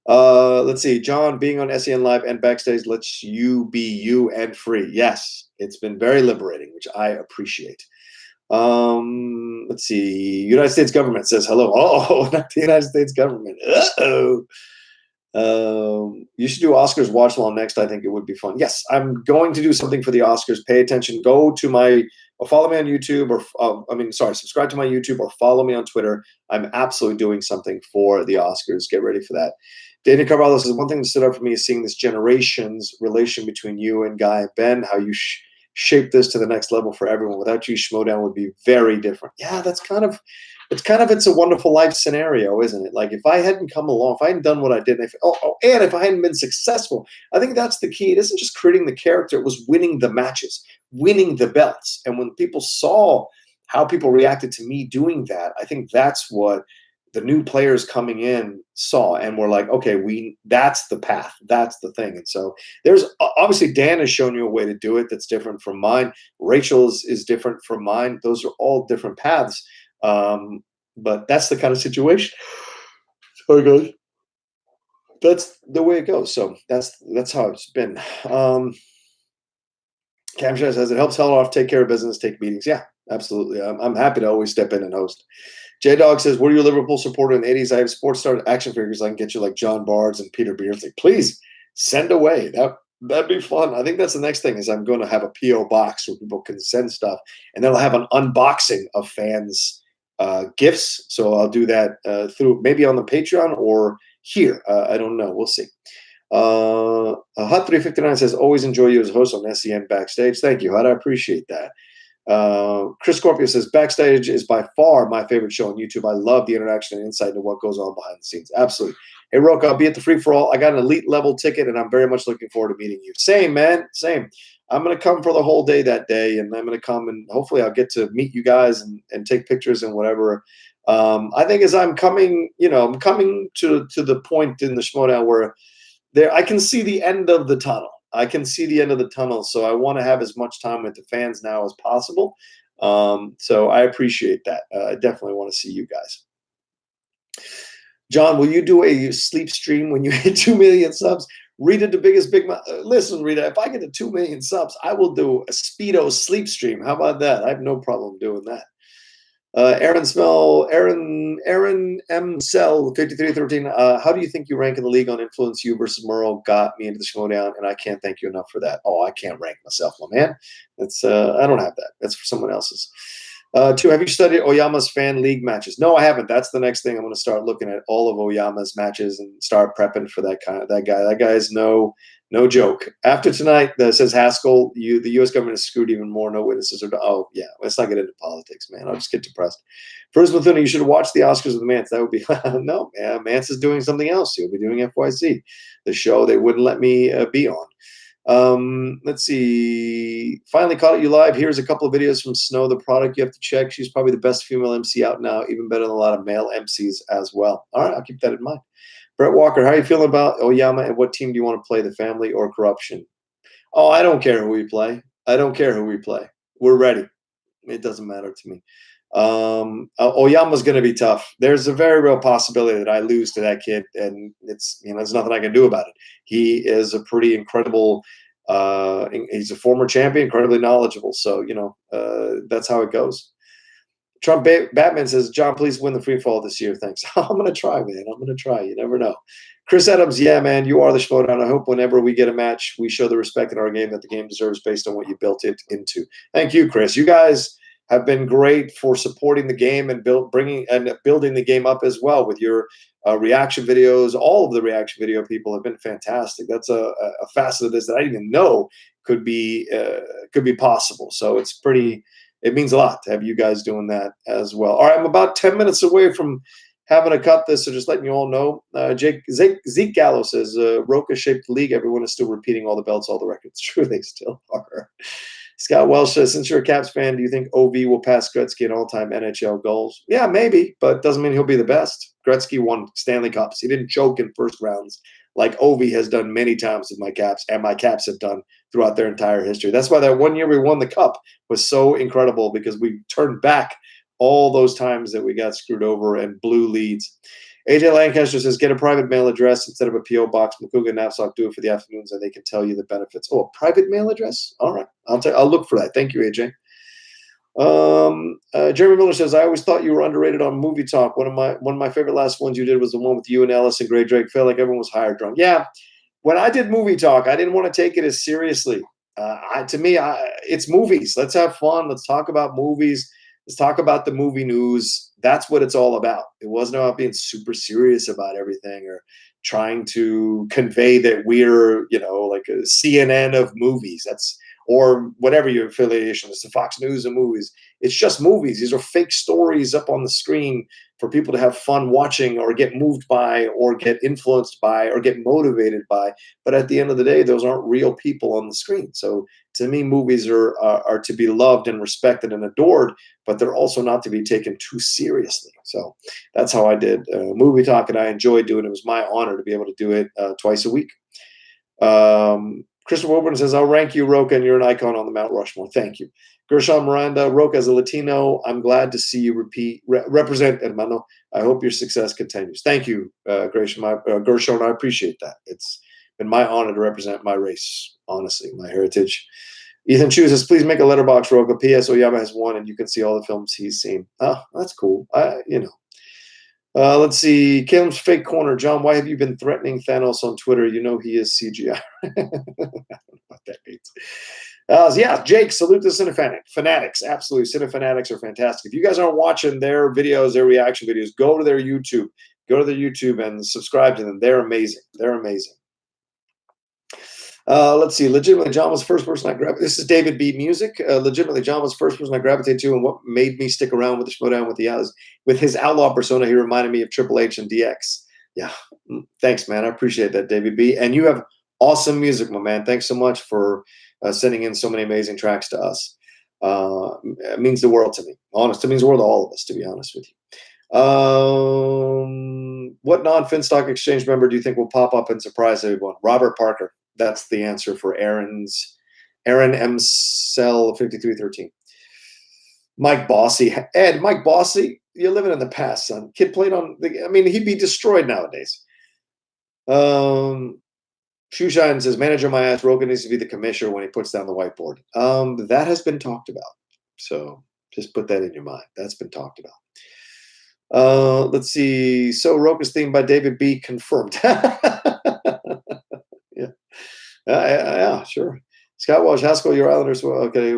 Let's see. John, being on SEN Live and backstage lets you be you and free. Yes, it's been very liberating, which I appreciate. Let's see. United States government says hello. Oh, not the United States government. Uh-oh. You should do Oscars watch along next. I think it would be fun. Yes, I'm going to do something for the Oscars. Pay attention. Go to or follow me on YouTube subscribe to my YouTube or follow me on Twitter. I'm absolutely doing something for the Oscars. Get ready for that. Dana Carvalho says, one thing that stood out for me is seeing this generation's relation between you and Guy and Ben, how you shape this to the next level for everyone. Without you, Schmoedown would be very different. Yeah, it's a wonderful life scenario, isn't it? Like if I hadn't come along, if I hadn't done what I did, and if I hadn't been successful, I think that's the key. It isn't just creating the character, it was winning the matches, winning the belts. And when people saw how people reacted to me doing that, I think that's what the new players coming in saw and were like, okay, that's the path, that's the thing. And so there's obviously Dan has shown you a way to do it that's different from mine. Rachel is different from mine. Those are all different paths. But that's the kind of situation. So it goes. That's the way it goes. So that's how it's been. Camshire says it helps hell off, take care of business, take meetings. Yeah, absolutely. I'm happy to always step in and host. J Dog says, "Were you a Liverpool supporter in the '80s? I have sports star action figures. I can get you like John Barnes and Peter Beardsley. Please send away. That'd be fun. I think that's the next thing. Is I'm going to have a PO box where people can send stuff, and then I'll have an unboxing of fans' gifts. So I'll do that through maybe on the Patreon or here. I don't know. We'll see." Hut 359 says, "Always enjoy you as a host on SEN Backstage." Thank you, Hut. I appreciate that. Chris Scorpio says, "Backstage is by far my favorite show on YouTube. I love the interaction and insight into what goes on behind the scenes." Absolutely. Hey, Rocha, I'll be at the free for all. I got an elite level ticket, and I'm very much looking forward to meeting you. Same, man. Same. I'm going to come for the whole day that day, and I'm going to come, and hopefully I'll get to meet you guys and take pictures and whatever. I think as I'm coming, I'm coming to the point in the Schmoedown where I can see the end of the tunnel. So I want to have as much time with the fans now as possible. So I appreciate that. I definitely want to see you guys. John, will you do a sleep stream when you hit 2 million subs? Rita, the biggest big listen, Rita, if I get to 2 million subs, I will do a Speedo sleep stream. How about that? I have no problem doing that. Aaron M. Cell 5313. How do you think you rank in the league on influence? You versus Merle got me into the Schmoedown, and I can't thank you enough for that. Oh, I can't rank myself, my man. That's I don't have that. That's for someone else's. 2. Have you studied Oyama's fan league matches? No, I haven't. That's the next thing. I'm going to start looking at all of Oyama's matches and start prepping for that guy. That guy is no joke. After tonight, that says Haskell, the U.S. government is screwed even more. No witnesses are. Oh yeah, let's not get into politics, man. I'll just get depressed. First, Mathuna, you should watch the Oscars with Mance. That would be no, man. Mance is doing something else. He'll be doing FYC, the show they wouldn't let me be on. Let's see. Finally caught you live. Here's a couple of videos from Snow, the product you have to check. She's probably the best female MC out now, even better than a lot of male MCs as well. All right, I'll keep that in mind. Brett Walker, how are you feeling about Oyama, and what team do you want to play, the family or corruption? Oh, I don't care who we play. We're ready. It doesn't matter to me. Oyama's going to be tough. There's a very real possibility that I lose to that kid, and there's nothing I can do about it. He is a pretty incredible. He's a former champion, incredibly knowledgeable. So that's how it goes. Trump Batman says, "John, please win the free fall this year. Thanks." I'm going to try, man. I'm going to try. You never know. Chris Adams, yeah, man, you are the Schmoedown. I hope whenever we get a match, we show the respect in our game that the game deserves based on what you built it into. Thank you, Chris. You guys have been great for supporting the game and building the game up as well with your reaction videos. All of the reaction video people have been fantastic. That's a facet of this that I didn't even know could be possible. So it means a lot to have you guys doing that as well. All right, I'm about 10 minutes away from having to cut this, so just letting you all know. Zeke Gallo says, Rocha shaped the league. Everyone is still repeating all the belts, all the records. True, they still are. Scott Welsh says, since you're a Caps fan, do you think OV will pass Gretzky in all-time NHL goals? Yeah, maybe, but doesn't mean he'll be the best. Gretzky won Stanley Cups. He didn't choke in first rounds like OV has done many times with my Caps, and my Caps have done throughout their entire history. That's why that one year we won the Cup was so incredible, because we turned back all those times that we got screwed over and blew leads. AJ Lancaster says, get a private mail address instead of a P.O. box. Makuga and Knapsack do it for the afternoons, and they can tell you the benefits. Oh, a private mail address? All right. I'll look for that. Thank you, AJ. Jeremy Miller says, I always thought you were underrated on Movie Talk. One of my favorite last ones you did was the one with you and Ellis and Gray Drake. Felt like everyone was higher drunk. Yeah. When I did Movie Talk, I didn't want to take it as seriously. To me, it's movies. Let's have fun. Let's talk about movies. Let's talk about the movie news. That's what it's all about. It wasn't about being super serious about everything or trying to convey that we're, like a CNN of movies. Or whatever your affiliation is, to Fox News and movies. It's just movies. These are fake stories up on the screen for people to have fun watching or get moved by or get influenced by or get motivated by. But at the end of the day, those aren't real people on the screen. So to me, movies are to be loved and respected and adored, but they're also not to be taken too seriously. So that's how I did Movie Talk, and I enjoyed doing it. It was my honor to be able to do it twice a week. Christopher Wilburn says, I'll rank you, Rocha, and you're an icon on the Mount Rushmore. Thank you. Gershon Miranda, Rocha, as a Latino, I'm glad to see you represent, hermano. I hope your success continues. Thank you, Gershon. I appreciate that. It's been my honor to represent my race, honestly, my heritage. Ethan chooses, please make a letterbox, Rocha. P.S. Oyama has won, and you can see all the films he's seen. Oh, that's cool. Let's see. Caleb's Fake Corner. John, why have you been threatening Thanos on Twitter? You know he is CGI. I don't know what that means. Yeah, Jake, salute the Cinefanatics. Absolutely. Cinefanatics are fantastic. If you guys aren't watching their videos, their reaction videos, go to their YouTube. Go to their YouTube and subscribe to them. They're amazing. They're amazing. Let's see. Legitimately, John was the first person I gravitated. This is David B. Music. Legitimately, John was the first person I gravitated to, and what made me stick around with the Schmoedown with his outlaw persona. He reminded me of Triple H and DX. Yeah, thanks, man. I appreciate that, David B. And you have awesome music, my man. Thanks so much for sending in so many amazing tracks to us. It means the world to me. Honest, it means the world to all of us, to be honest with you. What non-Finstock Exchange member do you think will pop up and surprise everyone? Robert Parker. That's the answer for Aaron M. Cell 5313. Mike Bossy. Ed, Mike Bossy, you're living in the past, son. Kid played on he'd be destroyed nowadays. Shoeshine says, manager my ass, Rocha needs to be the commissioner when he puts down the whiteboard. That has been talked about. So just put that in your mind. That's been talked about. Let's see. So Rocha's theme by David B. confirmed. Yeah, sure. Scott Walsh, Haskell, your Islanders. Okay,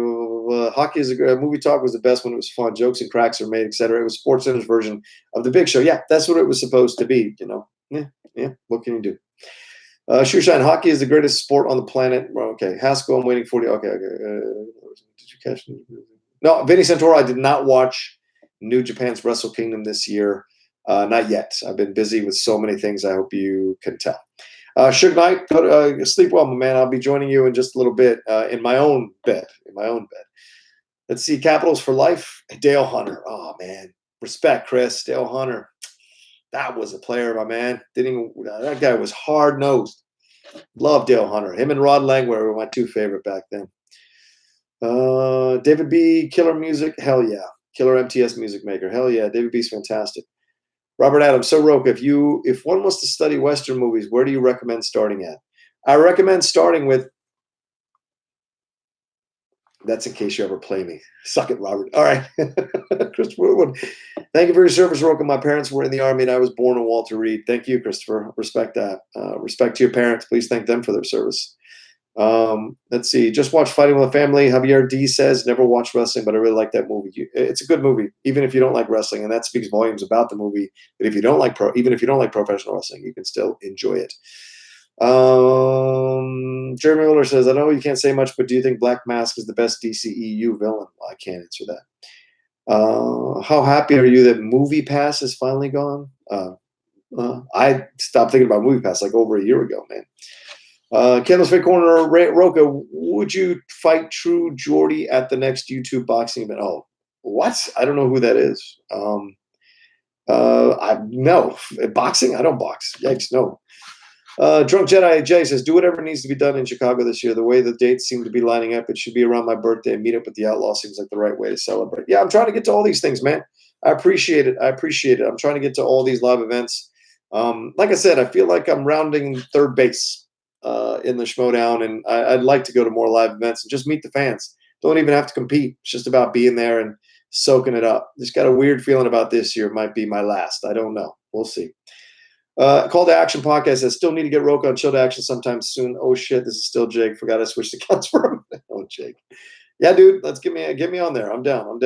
hockey is a great movie. Talk was the best when it was fun. Jokes and cracks are made, etc. It was SportsCenter's version of the Big Show. Yeah, that's what it was supposed to be. Yeah. What can you do? Shoeshine, hockey is the greatest sport on the planet. Okay, Haskell, I'm waiting for you. Okay. Did you catch? No, Vinny Santoro. I did not watch New Japan's Wrestle Kingdom this year. Not yet. I've been busy with so many things. I hope you can tell. Suge Knight, go to sleep well, my man. I'll be joining you in just a little bit in my own bed. Let's see. Capitals for life. Dale Hunter. Oh man, respect, Chris. Dale Hunter. That was a player, my man. That guy was hard nosed. Love Dale Hunter. Him and Rod Langway were my two favorite back then. David B. Killer music. Hell yeah. Killer MTS music maker. Hell yeah. David B's fantastic. Robert Adams, so Rocha, if one wants to study Western movies, where do you recommend starting at? I recommend starting with, that's in case you ever play me. Suck it, Robert. All right. Christopher Woodward, thank you for your service, Rocha. My parents were in the Army and I was born in Walter Reed. Thank you, Christopher. Respect that. Respect to your parents. Please thank them for their service. Let's see. Just watch Fighting with a Family. Javier D says, never watched wrestling, but I really like that movie. It's a good movie, even if you don't like wrestling, and that speaks volumes about the movie. But if you don't like even if you don't like professional wrestling, you can still enjoy it. Jeremy Miller says, I know you can't say much, but do you think Black Mask is the best DCEU villain? Well, I can't answer that. How happy are you that Movie Pass is finally gone? I stopped thinking about Movie Pass like over a year ago, man. Kendall's Fake Corner, Rocha, would you fight True Jordy at the next YouTube boxing event? Oh, what? I don't know who that is. No. Boxing? I don't box. Yikes, no. Drunk Jedi Jay says, do whatever needs to be done in Chicago this year. The way the dates seem to be lining up, it should be around my birthday. Meet up with the Outlaw seems like the right way to celebrate. Yeah, I'm trying to get to all these things, man. I appreciate it. I'm trying to get to all these live events. Like I said, I feel like I'm rounding third base in the Schmoedown, and I'd like to go to more live events and just meet the fans. Don't even have to compete. It's just about being there and soaking it up. Just got a weird feeling about this year. It might be my last. I don't know. We'll see. Call to Action podcast says, still need to get Rocha on Chill to Action sometime soon. Oh shit, this is still Jake. Forgot I switched accounts for him. Oh, Jake. Yeah, dude, let's get me on there. I'm down.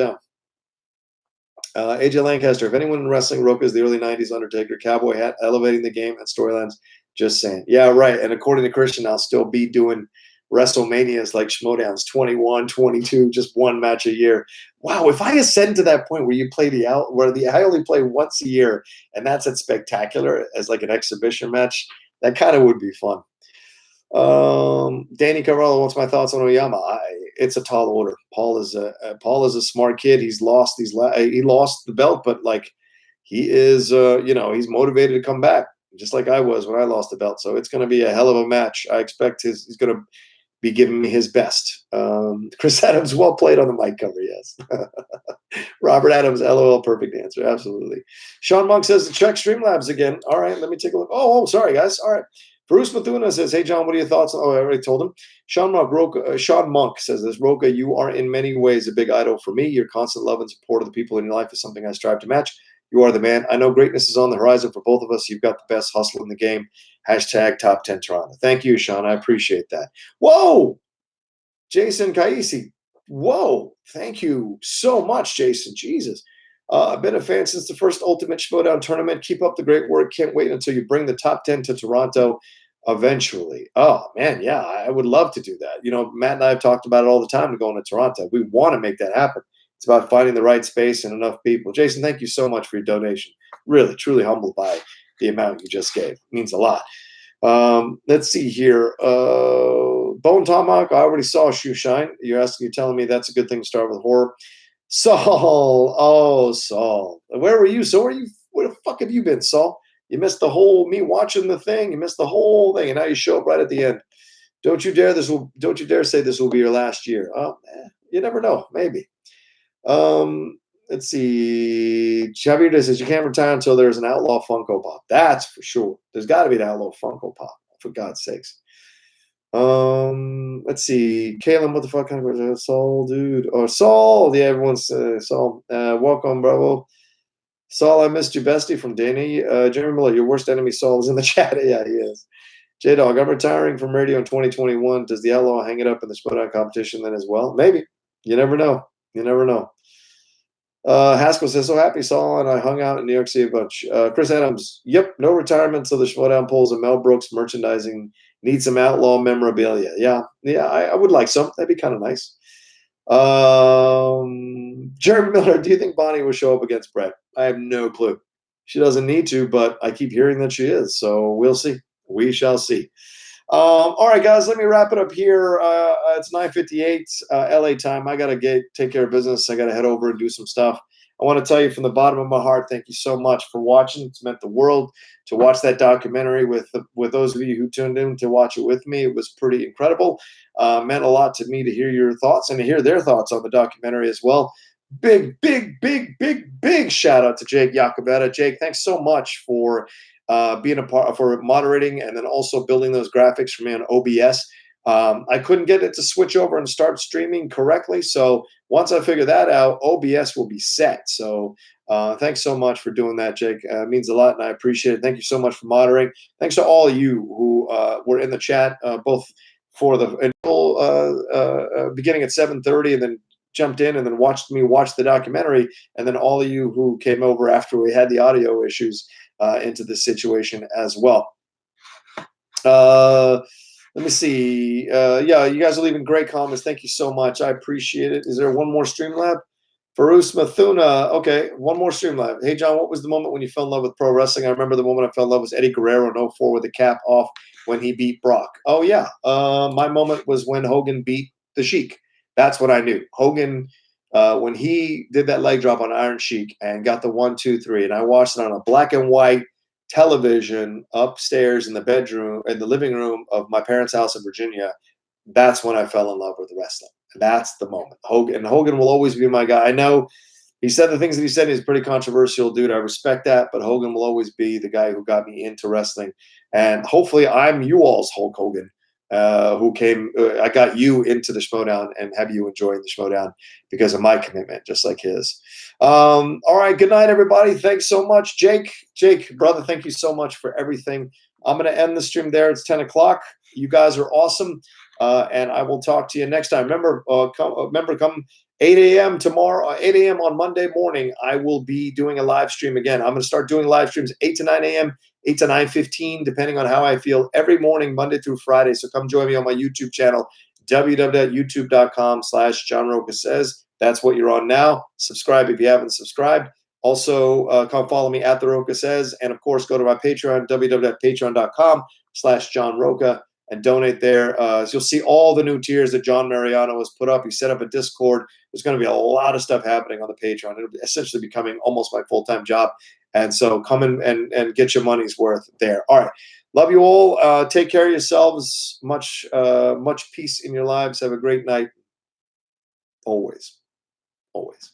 AJ Lancaster, if anyone in wrestling, Rocha is the early 90s Undertaker, cowboy hat, elevating the game and storylines. Just saying. Yeah, right. And according to Christian, I'll still be doing WrestleManias like Schmoedowns, 21, 22, just one match a year. Wow, if I ascend to that point where you play I only play once a year, and that's at Spectacular as like an exhibition match, that kind of would be fun. Danny Carvalho wants my thoughts on Oyama. It's a tall order. Paul is a smart kid. He lost the belt, but like he is, he's motivated to come back, just like I was when I lost the belt. So it's going to be a hell of a match. I expect he's going to be giving me his best. Chris Adams, well played on the mic cover, yes. Robert Adams, LOL, perfect answer, absolutely. Sean Monk says, check Streamlabs again. All right, let me take a look. Oh, sorry, guys. All right. Bruce Mathuna says, hey, John, what are your thoughts? Oh, I already told him. Sean Monk says this, Rocha, you are in many ways a big idol for me. Your constant love and support of the people in your life is something I strive to match. You are the man. I know greatness is on the horizon for both of us. You've got the best hustle in the game. Hashtag top 10 Toronto. Thank you, Sean. I appreciate that. Whoa! Jason Kaisi. Whoa. Thank you so much, Jason. Jesus. I've been a fan since the first Ultimate Schmoedown tournament. Keep up the great work. Can't wait until you bring the top 10 to Toronto eventually. Oh, man, yeah, I would love to do that. You know, Matt and I have talked about it all the time to go into Toronto. We want to make that happen. It's about finding the right space and enough people. Jason, thank you so much for your donation. Really, truly humbled by the amount you just gave. It means a lot. Let's see here. Bone Tomahawk, I already saw Shoe Shine. You're telling me that's a good thing to start with horror. Saul. Oh, Saul. Where were you? So where the fuck have you been, Saul? You missed the whole me watching the thing. You missed the whole thing, and now you show up right at the end. Don't you dare say this will be your last year. Oh, you never know. Maybe. Let's see. Xavier says you can't retire until there's an Outlaw Funko Pop. That's for sure. There's got to be an Outlaw Funko Pop, for God's sakes. Let's see. Kalen, what the fuck kind of Saul, dude? Or Saul. Yeah, everyone's Saul. Welcome, bravo. Saul, I missed you, bestie, from Danny. Jeremy Miller, your worst enemy, Saul, is in the chat. Yeah, he is. J-Dog, I'm retiring from radio in 2021. Does the Outlaw hang it up in the Schmoedown competition then as well? Maybe. You never know. You never know. Haskell says, so happy, Saul, and I hung out in New York City a bunch. Chris Adams, yep, no retirement until the Schmoedown pulls a Mel Brooks merchandising. Need some Outlaw memorabilia. Yeah, I would like some. That'd be kind of nice. Jeremy Miller, do you think Bonnie will show up against Brett? I have no clue. She doesn't need to, but I keep hearing that she is. So we'll see. We shall see. All right, guys, let me wrap it up here. It's 9:58 LA time. I got to take care of business. I got to head over and do some stuff. I want to tell you from the bottom of my heart, thank you so much for watching. It's meant the world to watch that documentary with those of you who tuned in to watch it with me. It was pretty incredible. Meant a lot to me to hear your thoughts and to hear their thoughts on the documentary as well. Big shout out to Jake Iacobetta. Jake, thanks so much for being a part, for moderating, and then also building those graphics for me on OBS. I couldn't get it to switch over and start streaming correctly. So once I figure that out, OBS will be set. So thanks so much for doing that, Jake. It means a lot, and I appreciate it. Thank you so much for moderating. Thanks to all of you who were in the chat, both for the initial beginning at 7:30 and then jumped in and then watched me watch the documentary, and then all of you who came over after we had the audio issues into this situation as well. Let me see. Yeah, you guys are leaving great comments. Thank you so much. I appreciate it. Is there one more Streamlab? Farus Mathuna. Okay, one more Streamlab. Hey, John, what was the moment when you fell in love with pro wrestling? I remember the moment I fell in love was Eddie Guerrero in 04 with the cap off when he beat Brock. Oh, yeah. My moment was when Hogan beat the Sheik. That's what I knew. Hogan, when he did that leg drop on Iron Sheik and got the 1, 2, 3, and I watched it on a black and white television upstairs in the bedroom, in the living room of my parents' house in Virginia, that's when I fell in love with wrestling. That's the moment. Hogan will always be my guy. I know he said the things that he said. He's a pretty controversial dude. I respect that, but Hogan will always be the guy who got me into wrestling. And hopefully I'm you all's Hulk Hogan, who came, I got you into the Schmoedown and have you enjoying the Schmoedown because of my commitment, just like his. All right, good night, everybody. Thanks so much. Jake, brother, thank you so much for everything. I'm going to end the stream there. It's 10 o'clock. You guys are awesome, and I will talk to you next time. Remember, come 8 a.m. tomorrow, 8 a.m. on Monday morning, I will be doing a live stream again. I'm going to start doing live streams 8 to 9 a.m., 8 to 9:15, depending on how I feel, every morning, Monday through Friday. So come join me on my YouTube channel, www.youtube.com/John Rocha Says. That's what you're on now. Subscribe if you haven't subscribed. Also, come follow me at The Rocha Says. And, of course, go to my Patreon, www.patreon.com/John Rocha. and donate there. So you'll see all the new tiers that John Mariano has put up. He set up a Discord. There's going to be a lot of stuff happening on the Patreon. It'll be essentially becoming almost my full-time job. And so come in and get your money's worth there. All right. Love you all. Take care of yourselves. Much peace in your lives. Have a great night. Always. Always.